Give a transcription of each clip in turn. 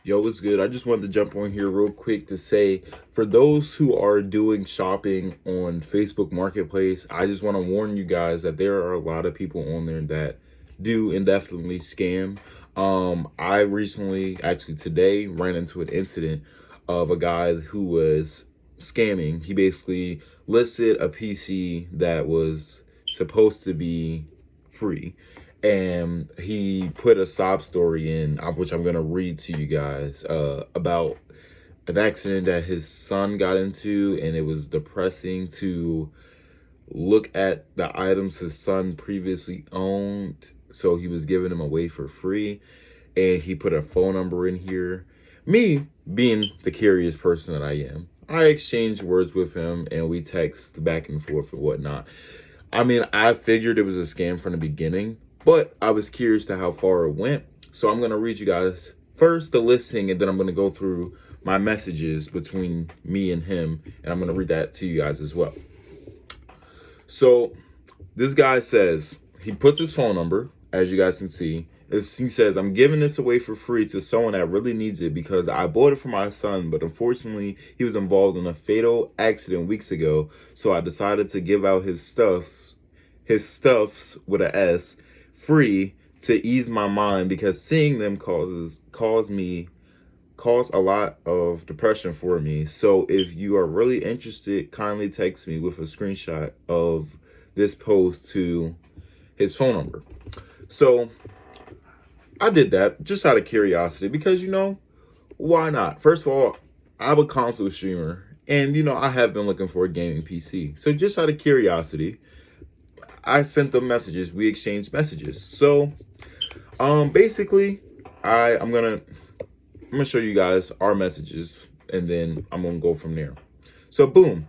Yo, what's good? I just wanted to jump on here real quick to say, for those who are doing shopping on Facebook Marketplace, I just want to warn you guys that there are a lot of people on there that do indefinitely scam. I recently, actually today, ran into an incident of a guy who was scamming. He basically listed a PC that was supposed to be free, and he put a sob story in, which I'm gonna read to you guys, about an accident that his son got into, and it was depressing to look at the items his son previously owned. So he was giving them away for free, and he put a phone number in here. Me being the curious person that I am, I exchanged words with him, and we text back and forth and whatnot. I mean, I figured it was a scam from the beginning, but I was curious to how far it went. So I'm going to read you guys first the listing, and then I'm going to go through my messages between me and him, and I'm going to read that to you guys as well. So this guy says, he puts his phone number, as you guys can see. He says, I'm giving this away for free to someone that really needs it because I bought it for my son, but unfortunately he was involved in a fatal accident weeks ago. So I decided to give out his stuffs with an S, free, to ease my mind because seeing them cause a lot of depression for me. So if you are really interested, kindly text me with a screenshot of this post to his phone number. So I did that just out of curiosity because, why not? First of all, I'm a console streamer, and I have been looking for a gaming PC. So just out of curiosity, I sent them messages. We exchanged messages. So basically, I'm gonna show you guys our messages, and then I'm gonna go from there. So boom,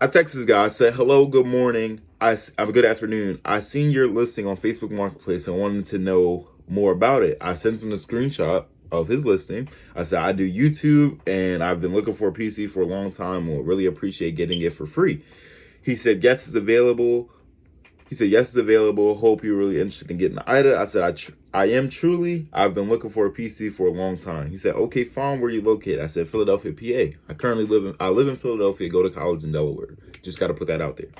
I text this guy. I said, hello, good morning. I'm good afternoon. I seen your listing on Facebook Marketplace and wanted to know more about it. I sent him a screenshot of his listing. I said, I do YouTube and I've been looking for a PC for a long time. Will really appreciate getting it for free. He said, yes, it's available. Hope you're really interested in getting the item. I said, I am truly. I've been looking for a PC for a long time. He said, okay, fine. Where you located? I said, Philadelphia, PA. I live in Philadelphia, go to college in Delaware. Just got to put that out there.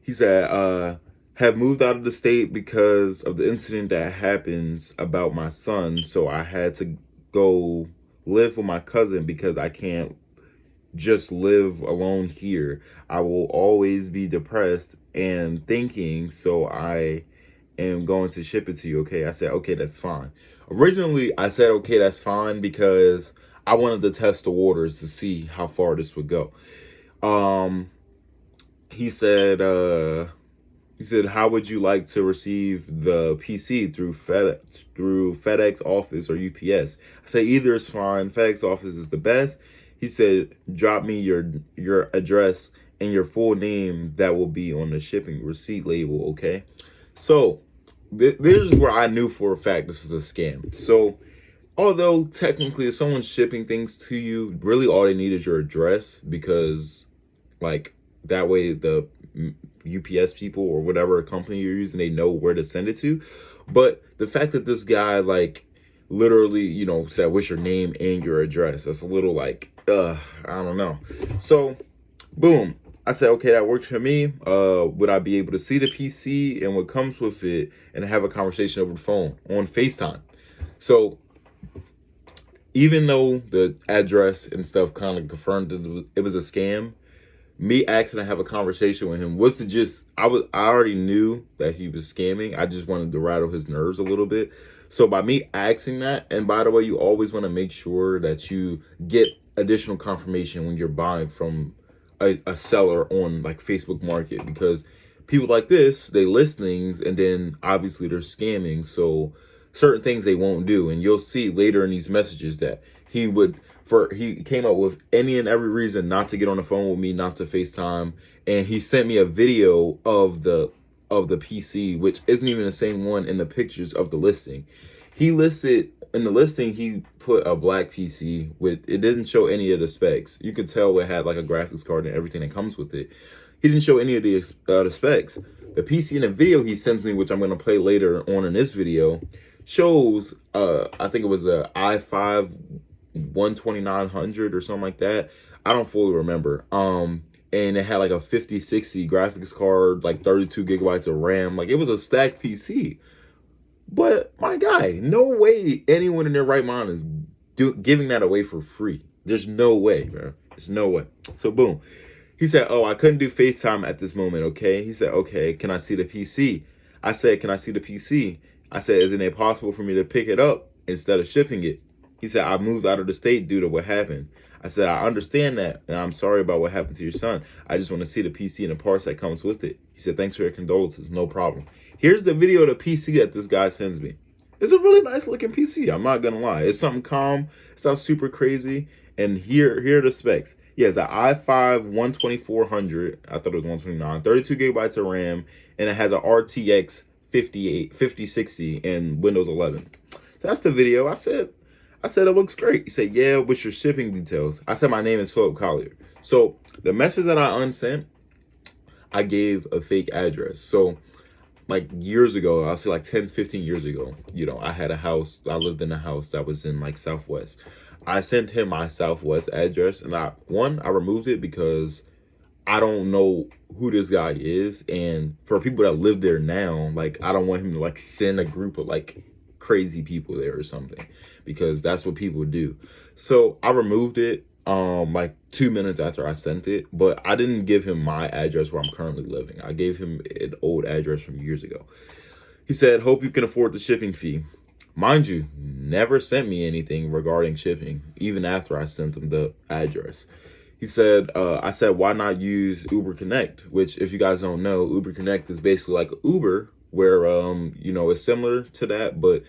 He said, have moved out of the state because of the incident that happens about my son. So I had to go live with my cousin because I can't just live alone here. I will always be depressed and thinking, so I am going to ship it to you. Okay. I said, okay, that's fine. Originally, I said, okay, that's fine because I wanted to test the waters to see how far this would go. He said, how would you like to receive the PC through FedEx office or UPS? I said, either is fine. FedEx office is the best. He said, drop me your address and your full name that will be on the shipping receipt label, okay? So this is where I knew for a fact this was a scam. So although technically if someone's shipping things to you, really all they need is your address, because like that way the UPS people or whatever company you're using, they know where to send it to. But the fact that this guy literally, said, what's your name and your address, that's a little I don't know. So boom, I said, okay, that works for me. Would I be able to see the PC and what comes with it and have a conversation over the phone on FaceTime? So even though the address and stuff kind of confirmed that it was a scam, me asking to have a conversation with him was to just, I already knew that he was scamming. I just wanted to rattle his nerves a little bit. So by me asking that, and by the way, you always want to make sure that you get additional confirmation when you're buying from a seller on Facebook Market, because people like this, they list things and then obviously they're scamming. So certain things they won't do, and you'll see later in these messages that he came up with any and every reason not to get on the phone with me, not to FaceTime, and he sent me a video of the PC, which isn't even the same one in the pictures of the listing. He listed in the listing, he put a black PC with, it didn't show any of the specs. You could tell it had a graphics card and everything that comes with it. He didn't show any of the specs. The PC in the video he sent me, which I'm going to play later on in this video, shows I think it was a 12900 or something like that. I don't fully remember. And it had like a 5060 graphics card, like 32 gigabytes of RAM. Like, it was a stacked PC. But my guy, no way anyone in their right mind is giving that away for free. There's no way, bro. There's no way. So boom. He said, "Oh, I couldn't do FaceTime at this moment, okay?" He said, "Okay, can I see the PC?" I said, "Can I see the PC?" I said, "Isn't it possible for me to pick it up instead of shipping it?" He said, "I moved out of the state due to what happened." I said, "I understand that, and I'm sorry about what happened to your son. I just want to see the PC and the parts that comes with it." He said, "Thanks for your condolences. No problem." Here's the video of the PC that this guy sends me. It's a really nice looking PC. I'm not gonna lie. It's something calm. It's not super crazy. And here are the specs. Yeah, it's an i5 12400. I thought it was 129. 32 gigabytes of RAM, and it has an RTX 5060 and Windows 11. So that's the video. I said it looks great. He said, "Yeah, what's your shipping details?" I said, "My name is Philip Collier." So the message that I unsent, I gave a fake address. So like years ago, I'll say like 10, 15 years ago, I had a house. I lived in a house that was in like Southwest. I sent him my Southwest address, and I removed it because I don't know who this guy is. And for people that live there now, like, I don't want him to like send a group of like crazy people there or something, because that's what people do. So I removed it like 2 minutes after I sent it, but I didn't give him my address where I'm currently living. I gave him an old address from years ago. He said, "Hope you can afford the shipping fee." Mind you, never sent me anything regarding shipping, even after I sent him the address. He said, I said, "Why not use Uber Connect?" Which, if you guys don't know, Uber Connect is basically like Uber, where, it's similar to that, but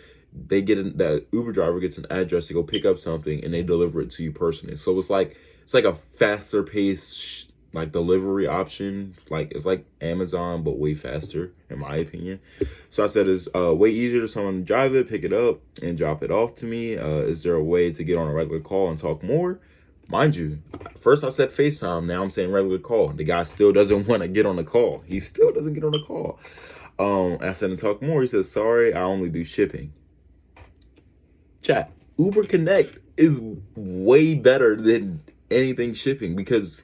that Uber driver gets an address to go pick up something, and they deliver it to you personally. So it's like a faster pace, like, delivery option. Like, it's like Amazon, but way faster, in my opinion. So I said, "It's way easier to someone drive it, pick it up, and drop it off to me. Is there a way to get on a regular call and talk more?" Mind you, first I said FaceTime, now I'm saying regular call. The guy still doesn't want to get on the call. He still doesn't get on the call. I said, "To talk more." He says, "Sorry, I only do shipping." Chat, Uber Connect is way better than anything shipping, because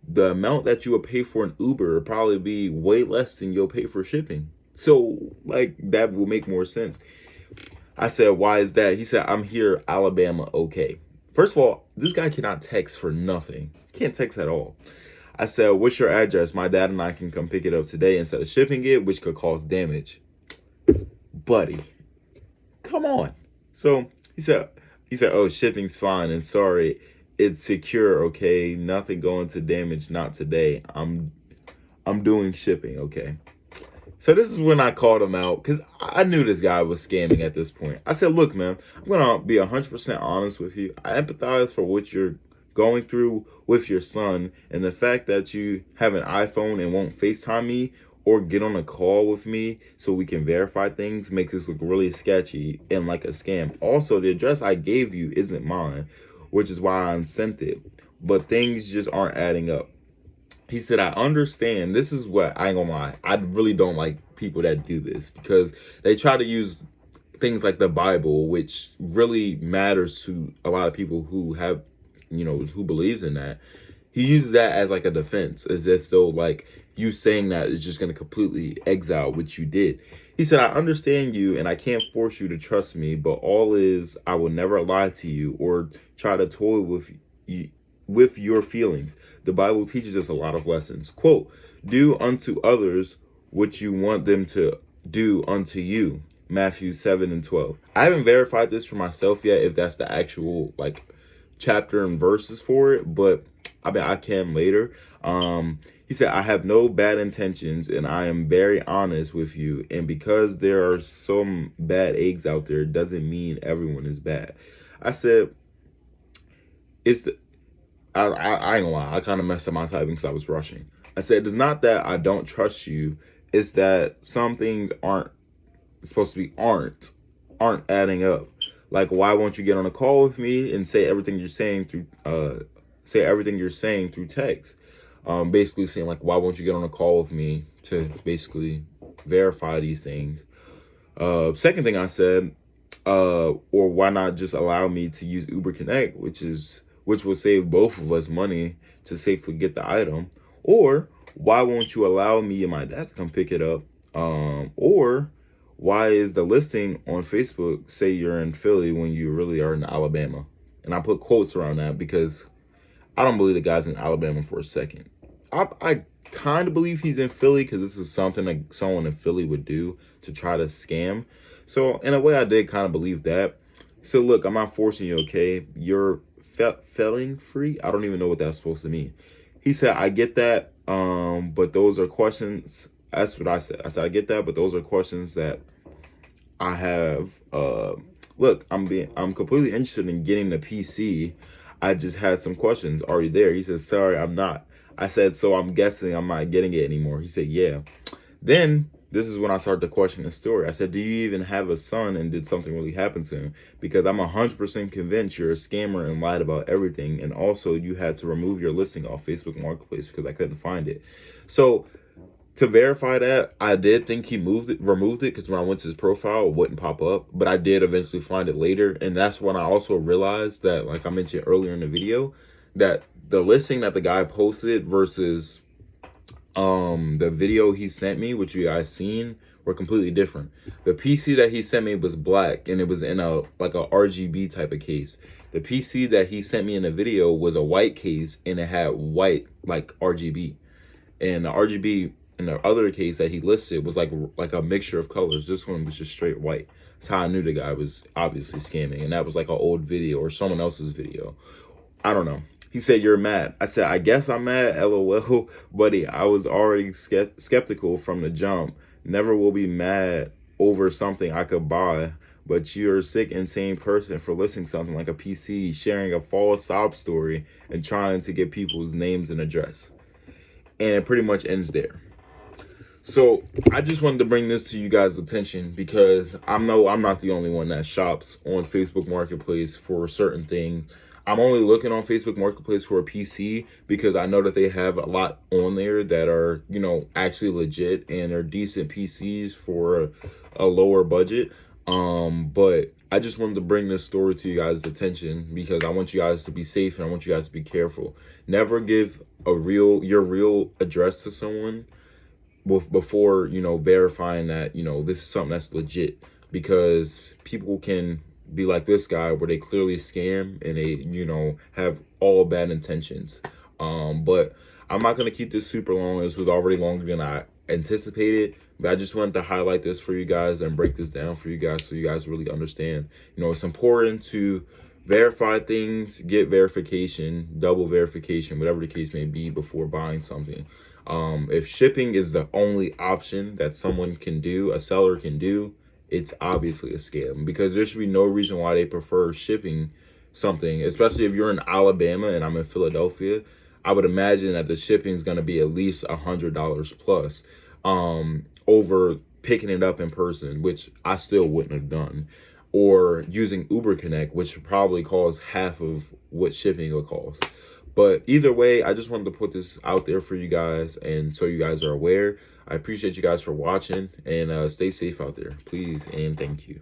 the amount that you will pay for an Uber will probably be way less than you'll pay for shipping. So, like, that will make more sense. I said, "Why is that?" He said, "I'm here, Alabama, okay." First of all, this guy cannot text for nothing. He can't text at all. I said, "What's your address? My dad and I can come pick it up today instead of shipping it, which could cause damage." Buddy, come on. So he said, "Oh, shipping's fine, and sorry, it's secure, okay? Nothing going to damage, not today. I'm doing shipping, okay?" So this is when I called him out, because I knew this guy was scamming at this point. I said, "Look, man, I'm going to be 100% honest with you. I empathize for what you're going through with your son, and the fact that you have an iPhone and won't FaceTime me or get on a call with me so we can verify things makes this look really sketchy and like a scam. Also, the address I gave you isn't mine, which is why I unsent it. But things just aren't adding up." He said, "I understand." This is what, I ain't gonna lie, I really don't like people that do this, because they try to use things like the Bible, which really matters to a lot of people who have, who believes in that. He uses that as like a defense, as if though like you saying that is just going to completely exile what you did. He said, "I understand you, and I can't force you to trust me, but all is, I will never lie to you or try to toy with your feelings. The Bible teaches us a lot of lessons. Quote, do unto others what you want them to do unto you. Matthew 7:12. I haven't verified this for myself yet, if that's the actual like chapter and verses for it, but I mean, I can later. He said, "I have no bad intentions, and I am very honest with you. And because there are some bad eggs out there, doesn't mean everyone is bad." I said, it's the, I ain't gonna lie, I kind of messed up my typing because I was rushing. I said, "It's not that I don't trust you, it's that some things aren't supposed to be aren't adding up. Like, why won't you get on a call with me and say everything you're saying through text?" Basically saying, like, why won't you get on a call with me to basically verify these things. Second thing I said, Or why not just allow me to use Uber Connect, which will save both of us money to safely get the item? Or why won't you allow me and my dad to come pick it up? Or why is the listing on Facebook say you're in Philly when you really are in Alabama? And I put quotes around that because I don't believe the guy's in Alabama for a second. I kind of believe he's in Philly because this is something that someone in Philly would do to try to scam. So in a way, I did kind of believe that. So look, I'm not forcing you, okay? You're felling free. I don't even know what that's supposed to mean. He said, I get that, but those are questions. That's what I said. I said, I get that, but those are questions that I have. Look, I'm completely interested in getting the PC. I just had some questions already there. He said, sorry, I'm not. I said, so I'm guessing I'm not getting it anymore. He said, yeah. Then this is when I started to question the story. I said, do you even have a son, and did something really happen to him? Because I'm 100% convinced you're a scammer and lied about everything. And also you had to remove your listing off Facebook Marketplace because I couldn't find it. So to verify that, I did think he removed it, because when I went to his profile, it wouldn't pop up. But I did eventually find it later. And that's when I also realized that, like I mentioned earlier in the video, that the listing that the guy posted versus the video he sent me, which you guys seen, were completely different. The PC that he sent me was black, and it was in a RGB type of case. The PC that he sent me in the video was a white case, and it had white like RGB. And the RGB in the other case that he listed was like a mixture of colors. This one was just straight white. That's how I knew the guy was obviously scamming, and that was like an old video or someone else's video. I don't know. He said, you're mad. I said, I guess I'm mad, LOL. Buddy, I was already skeptical from the jump. Never will be mad over something I could buy. But you're a sick, insane person for listing something like a PC, sharing a false sob story, and trying to get people's names and address. And it pretty much ends there. So I just wanted to bring this to you guys' attention, because I know I'm not the only one that shops on Facebook Marketplace for a certain thing. I'm only looking on Facebook Marketplace for a PC because I know that they have a lot on there that are, you know, actually legit and are decent PCs for a lower budget. But I just wanted to bring this story to you guys' attention because I want you guys to be safe and I want you guys to be careful. Never give your real address to someone before, you know, verifying that, you know, this is something that's legit, because people can be like this guy where they clearly scam and they, you know, have all bad intentions. But I'm not going to keep this super long. This was already longer than I anticipated, but I just wanted to highlight this for you guys and break this down for you guys so you guys really understand. You know, it's important to verify things, get verification, double verification, whatever the case may be, before buying something. If shipping is the only option that someone can do, a seller can do, it's obviously a scam, because there should be no reason why they prefer shipping something, especially if you're in Alabama and I'm in Philadelphia. I would imagine that the shipping is going to be at least $100 plus over picking it up in person, which I still wouldn't have done, or using Uber Connect, which probably costs half of what shipping will cost. But either way, I just wanted to put this out there for you guys, and so you guys are aware. I appreciate you guys for watching, and stay safe out there, please, and thank you.